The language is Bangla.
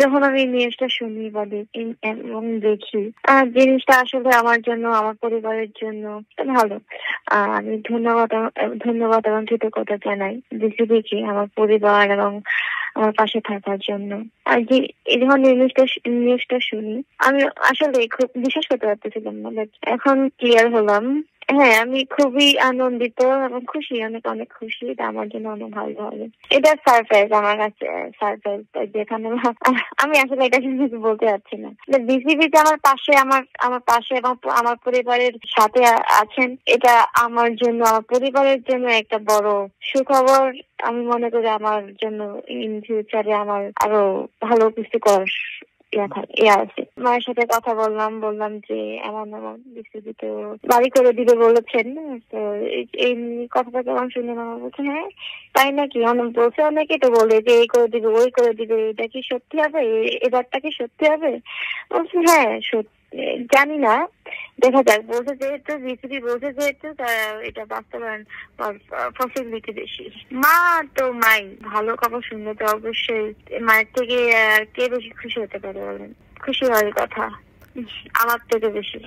যখন আমি নিউজটা শুনি বা দেখি এবং দেখি জিনিসটা আসলে আমার জন্য, আমার পরিবারের জন্য ভালো। আমি ধন্যবাদ এবং কৃতজ্ঞতা জানাই বিসিবিকে আমার পরিবার এবং আমার পাশে থাকার জন্য। আর যে এই যখন নিউজটা শুনি, আমি আসলে খুব বিশ্বাস করতে পারতেছিলাম না, বাট এখন ক্লিয়ার হলাম। হ্যাঁ, আমি খুবই আনন্দিত এবং খুশি, অনেক অনেক খুশি। এটা আমার জন্য অনেক ভালো হবে। এটা সারপ্রাইজ আমার কাছে, সারপ্রাইজ যেখানে আমি আসলে এটা কিছু বলতে পারছি না। বিসিবি যে আমার পাশে, আমার পাশে এবং আমার পরিবারের সাথে আছেন, এটা আমার জন্য, আমার পরিবারের জন্য একটা বড় সুখবর। আমি মনে করি আমার জন্য ইন ফিউচারে আমার আরো ভালো কিছু করার আছে। মায়ের সাথে কথা বললাম যে এমন এমন বিসিবি তো বাড়ি করে দিবে বলেছেন। তো এই কথাটা যখন শুনে মামা বলছে, হ্যাঁ তাই নাকি? অনেক বলছে, অনেকে তো বলে যে এই করে দিবে, ওই করে দিবে, এটা কি সত্যি হবে? এবারটা কি সত্যি হবে? বলছি হ্যাঁ সত্যি, জানি না, দেখা যাক। বলছে যেহেতু বিসিবি বলছে, যেহেতু এটা বাস্তবায়ন পসিবিলিটি বেশি। মা তো মাই, ভালো খবর শুনলে তো অবশ্যই মায়ের থেকে কে বেশি খুশি হতে পারে বলেন? খুশি হওয়ার কথা আমার থেকে বেশি।